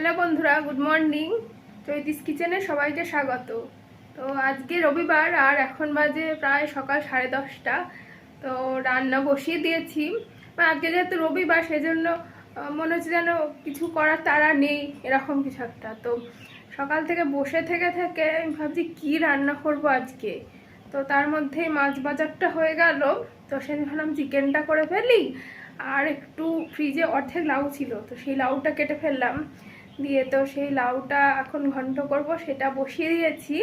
Hello বন্ধুরা, good morning. চৈতিস কিচেনে সবাইকে স্বাগত। তো আজকে রবিবার আর এখন বাজে প্রায় সকাল 10:30। তো রান্না বসিয়ে দিয়েছি। আজকে যেহেতু রবিবার সেজন্য মনে হচ্ছে যেন কিছু করার তাড়া নেই, এরকম কিছু একটা। তো সকাল থেকে বসে থেকে থেকে আমি ভাবছি কী রান্না করব আজকে। তো তার মধ্যেই মাছ বাজারটা হয়ে গেল। তো সেদিন ভাবলাম চিকেনটা করে ফেলি। আর একটু ফ্রিজে অর্ধেক লাউ ছিল, তো সেই লাউটা কেটে ফেললাম দিয়ে। তো সেই লাউটা এখন ঘন্ট করব, সেটা বসিয়ে দিয়েছি।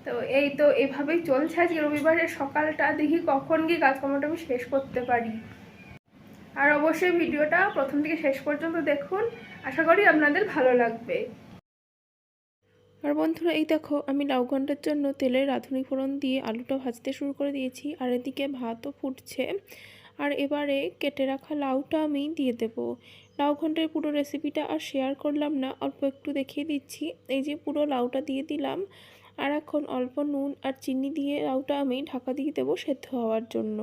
তো এই তো এভাবেই চলছে আজকে রবিবারের সকালটা। দেখি কখন গিয়ে কাজকর্মটা আমি শেষ করতে পারি। আর অবশ্যই ভিডিওটা প্রথম থেকে শেষ পর্যন্ত দেখুন, আশা করি আপনাদের ভালো লাগবে। আর বন্ধুরা, এই দেখো আমি লাউ ঘন্টার জন্য তেলের রাঁধুনি ফোড়ন দিয়ে আলুটা ভাজতে শুরু করে দিয়েছি। আর এদিকে ভাতও ফুটছে। আর এবারে কেটে রাখা লাউটা আমি দিয়ে দেব। লাউ ঘন্টের পুরো রেসিপিটা আর শেয়ার করলাম না, অল্প একটু দেখিয়ে দিচ্ছি। এই যে পুরো লাউটা দিয়ে দিলাম। আর এখন অল্প নুন আর চিনি দিয়ে লাউটা আমি ঢাকা দিয়ে দেবো সেদ্ধ হওয়ার জন্য।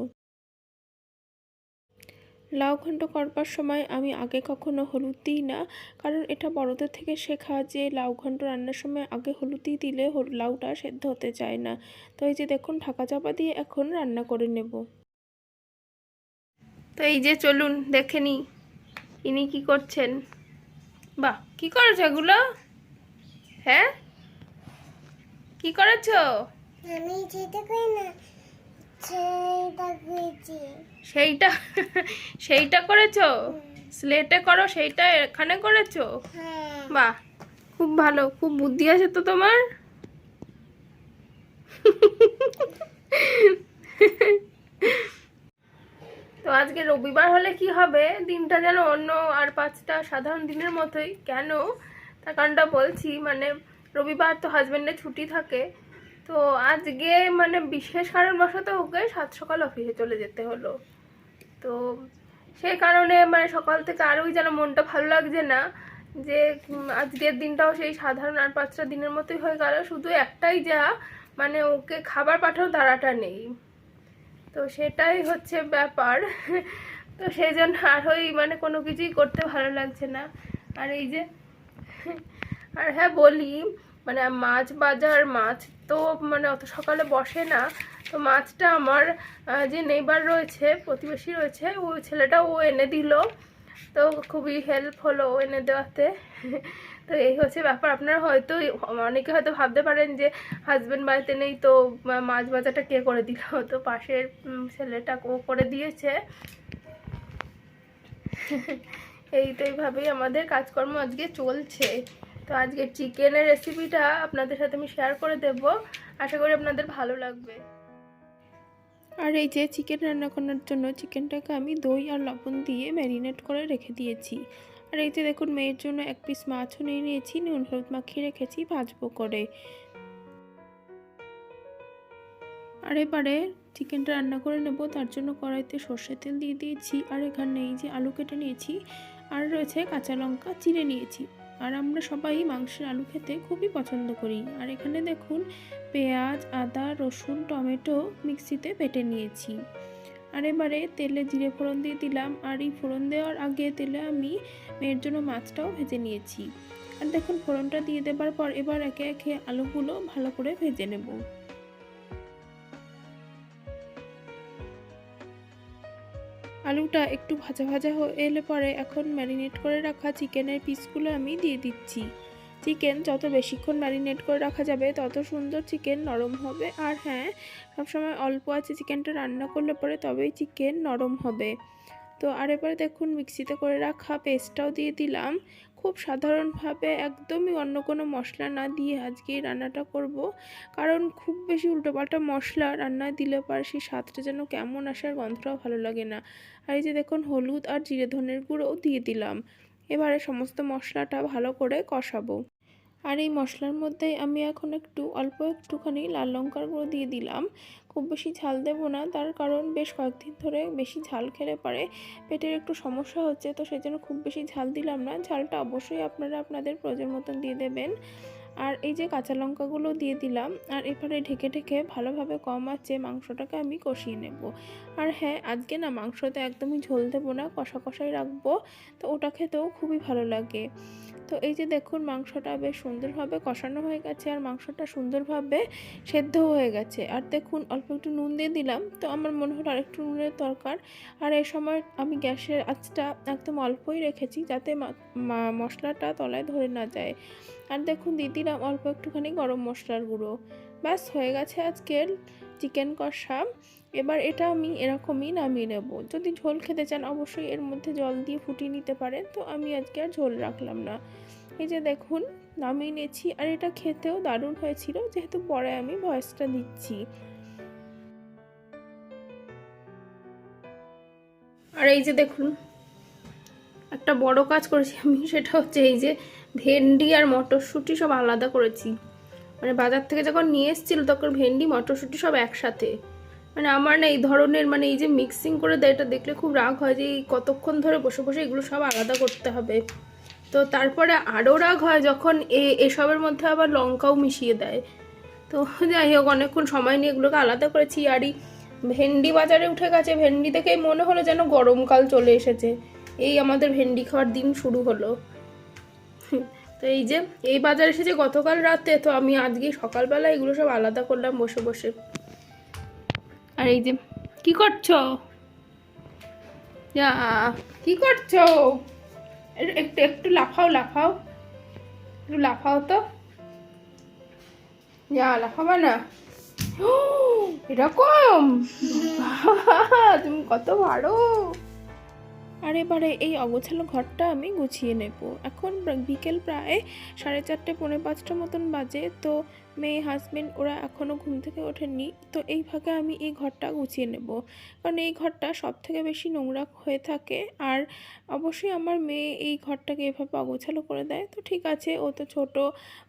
লাউ ঘন্ট করবার সময় আমি আগে কখনো হলুদ দিই না, কারণ এটা বড়দের থেকে শেখা যে লাউ ঘন্ট রান্নার সময় আগে হলুদ দিয়ে দিলে লাউটা সেদ্ধ হতে চায় না। তো এই যে দেখুন, ঢাকা চাপা দিয়ে এখন রান্না করে নেব। তো এই যে চলুন দেখে নিই ইনি কি করছেন। বাহ, কি করেছো এগুলো? হ্যাঁ, কি করেছো? আমি যেটা করি না সেইটা করেছি। সেইটা সেইটা করেছো? স্লেটে করো, সেইটা এখানে করেছো? হ্যাঁ। বাহ, খুব ভালো, খুব বুদ্ধি আছে তো তোমার। তো আজকে রবিবার হলে কি হবে, দিনটা যেন অন্য আর 5টা সাধারণ দিনের মতোই। কেন, তার কারণটা বলছি। মানে রবিবার তো হাজবেন্ডের ছুটি থাকে। তো আজকে মানে বিশেষ কারণবশত ওকে 7 সকাল অফিসে চলে যেতে হলো। তো সেই কারণে মানে সকাল থেকে আরোই যেন মনটা ভালো লাগছে না, যে আজকের দিনটাও সেই সাধারণ আর 5টা দিনের মতোই হয়ে গেল। শুধু একটাই, যা মানে ওকে খাবার পাঠাও তাড়াটা নেই। তো সেটাই হচ্ছে ব্যাপার। তো সেই জন্য আরোই মানে কোনো কিছুই করতে ভালো লাগছে না। আর এই যে, আর হ্যাঁ বলি, মানে মাছ বাজার, মাছ তো মানে অত সকালে বসে না। তো মাছটা আমার যে নেইবার রয়েছে, প্রতিবেশী রয়েছে, ওই ছেলেটা ও এনে দিল। তো খুবই হেল্প হলো এনে দেওয়াতে। তো এই হচ্ছে ব্যাপার। আপনারা হয়তো অনেকে হয়তো ভাবতে পারেন যে হাজব্যান্ড বাড়িতে নেই, তো মাছ বাজারটা কে করে দিল। তো পাশের ছেলেটা ও করে দিয়েছে। এই তো এইভাবেই আমাদের কাজকর্ম আজকে চলছে। তো আজকে চিকেনের রেসিপিটা আপনাদের সাথে আমি শেয়ার করে দেব, আশা করি আপনাদের ভালো লাগবে। আর এই যে চিকেন রান্না করার জন্য চিকেনটাকে আমি দই আর লবণ দিয়ে ম্যারিনেট করে রেখে দিয়েছি। আর এই যে দেখুন, মেয়ের জন্য 1 পিস মাছও নিয়ে নিয়েছি, নুন হলুদ মাখিয়ে রেখেছি ভাজবো করে। আর এবারে চিকেনটা রান্না করে নেব। তার জন্য কড়াইতে সর্ষের তেল দিয়ে দিয়েছি। আর এখানে এই যে আলু কেটে নিয়েছি, আর রয়েছে কাঁচা লঙ্কা চিড়ে নিয়েছি। আর আমরা সবাই মাংসের আলু খেতে খুবই পছন্দ করি। আর এখানে দেখুন, পেঁয়াজ, আদা, রসুন, টমেটো মিক্সিতে বেটে নিয়েছি। আর এবারে তেলে জিরে ফোড়ন দিয়ে দিলাম। আর এই ফোড়ন দেওয়ার আগে তেলে আমি মেয়ের জন্য মাছটাও ভেজে নিয়েছি। আর দেখুন, ফোড়নটা দিয়ে দেবার পর এবার একে একে আলুগুলো ভালো করে ভেজে নেব। আলুটা একটু ভাজা ভাজা হয়ে এলে পরে এখন ম্যারিনেট করে রাখা চিকেনের পিসগুলো আমি দিয়ে দিচ্ছি। চিকেন যত বেশিক্ষণ ম্যারিনেট করে রাখা যাবে তত সুন্দর চিকেন নরম হবে। আর হ্যাঁ, সবসময় অল্প আছে চিকেনটা রান্না করলে পরে তবেই চিকেন নরম হবে। তো আর এবারে দেখুন, মিক্সিতে করে রাখা পেস্টটাও দিয়ে দিলাম। খুব সাধারণভাবে, একদমই অন্য কোনো মশলা না দিয়ে আজকে এই রান্নাটা করব, কারণ খুব বেশি উল্টোপাল্টা মশলা রান্নায় দিলে পরে সেই স্বাদটা যেন কেমন আসে, আর গন্ধটাও ভালো লাগে না। আর এই যে দেখুন, হলুদ আর জিরে ধনের গুঁড়োও দিয়ে দিলাম। এবারে সমস্ত মশলাটা ভালো করে কষাবো। আর এই মশলার মধ্যে আমি এখন অল্প একটুখানি লাল লঙ্কার গুঁড়ো দিয়ে দিলাম। খুব বেশি ঝাল দেব না, তার কারণ বেশ কয়েকদিন ধরে বেশি ঝাল খেলে পরে পেটের একটু সমস্যা হচ্ছে। তো সেই জন্য খুব বেশি ঝাল দিলাম না। ঝালটা অবশ্যই আপনারা আপনাদের প্রয়োজন মতন দিয়ে দেবেন। আর এই যে কাঁচা লঙ্কাগুলো দিয়ে দিলাম। আর এবারে ঢেকে ঢেকে ভালোভাবে কম আঁচে মাংসটাকে আমি কষিয়ে নেব। আর হ্যাঁ, আজকে না মাংসতে একদমই ঝোল দেবো না, কষা কষাই রাখবো, তো ওটা খেতেও খুবই ভালো লাগে। তো এই যে দেখুন মাংসটা বেশ সুন্দরভাবে কষানো হয়ে গেছে আর মাংসটা সুন্দরভাবে সেদ্ধ হয়ে গেছে। আর দেখুন অল্প একটু নুন দিয়ে দিলাম, তো আমার মনে হলো আরেকটু নুনের দরকার। আর এই সময় আমি গ্যাসের আঁচটা একদম অল্পই রেখেছি, যাতে মশলাটা তলায় ধরে না যায়। আর দেখুন দিয়ে দিলাম অল্প একটুখানি গরম মশলার গুঁড়ো। ব্যাস হয়ে গেছে আজকের চিকেন কষা। এবার এটা আমি এরকমই নামিয়ে নেব। যদি ঝোল খেতে চান অবশ্যই এর মধ্যে জল দিয়ে ফুটিয়ে নিতে পারেন, তো আমি আজকে আর ঝোল রাখলাম না। এই যে দেখুন নামিয়ে নিয়েছি, আর এটা খেতেও দারুণ হয়েছিল, যেহেতু পরে আমি ভয়েসটা দিচ্ছি। আর এই যে দেখুন একটা বড় কাজ করেছি আমি, সেটা হচ্ছে এই যে ভেন্ডি আর মটরশুঁটি সব আলাদা করেছি। মানে বাজার থেকে যখন নিয়ে এসেছিল তখন ভেন্ডি মটরশুঁটি সব একসাথে। মানে আমার না এই ধরনের মানে এই যে মিক্সিং করে দেয়, এটা দেখলে খুব রাগ হয় যে এই কতক্ষণ ধরে বসে বসে এগুলো সব আলাদা করতে হবে। তো তারপরে আরও রাগ হয় যখন এসবের মধ্যে আবার লঙ্কাও মিশিয়ে দেয়। তো যাই হোক অনেকক্ষণ সময় নিয়ে এগুলোকে আলাদা করেছি। আরই ভেন্ডি বাজারে উঠে গেছে, ভেন্ডি দেখেই মনে হলো যেন গরমকাল চলে এসেছে, এই আমাদের ভেন্ডি খাওয়ার দিন শুরু হলো। তো এই যে এই বাজার এসেছে গতকাল রাতে, তো আমি আজকে সকালবেলা এগুলো সব আলাদা করলাম বসে বসে। আর এই যে কি করছো? কি করছো? একটু একটু লাফাও লাফাও, একটু লাফাও তো। লাফাবা না। এরকম তুমি কত ভালো। আর এবারে এই অগোছালো ঘরটা আমি গুছিয়ে নেব। এখন বিকেল প্রায় 4:30 4:45 মতন বাজে। তো মেয়ে হাজবেন্ড ওরা এখনও ঘুম থেকে ওঠেননি, তো এই ফাঁকে আমি এই ঘরটা গুছিয়ে নেব, কারণ এই ঘরটা সব থেকে বেশি নোংরা হয়ে থাকে। আর অবশ্যই আমার মেয়ে এই ঘরটাকে এভাবে অগোছালো করে দেয়, তো ঠিক আছে, ও তো ছোট,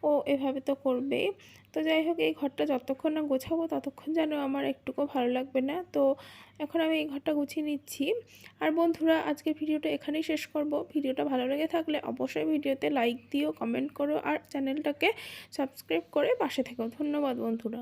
ও এভাবে তো করবেই। তো যাই হোক এই ঘরটা যতক্ষণ না গোছাবো ততক্ষণ যেন আমার একটুকুও ভালো লাগবে না। তো এখন আমি এই ঘরটা গুছিয়ে নিচ্ছি। আর বন্ধুরা আজকের ভিডিওটা এখানেই শেষ করব। ভিডিওটা ভালো লেগে থাকলে অবশ্যই ভিডিওতে লাইক দিও, কমেন্ট করো আর চ্যানেলটাকে সাবস্ক্রাইব করে পাশে থেকো। ধন্যবাদ বন্ধুরা।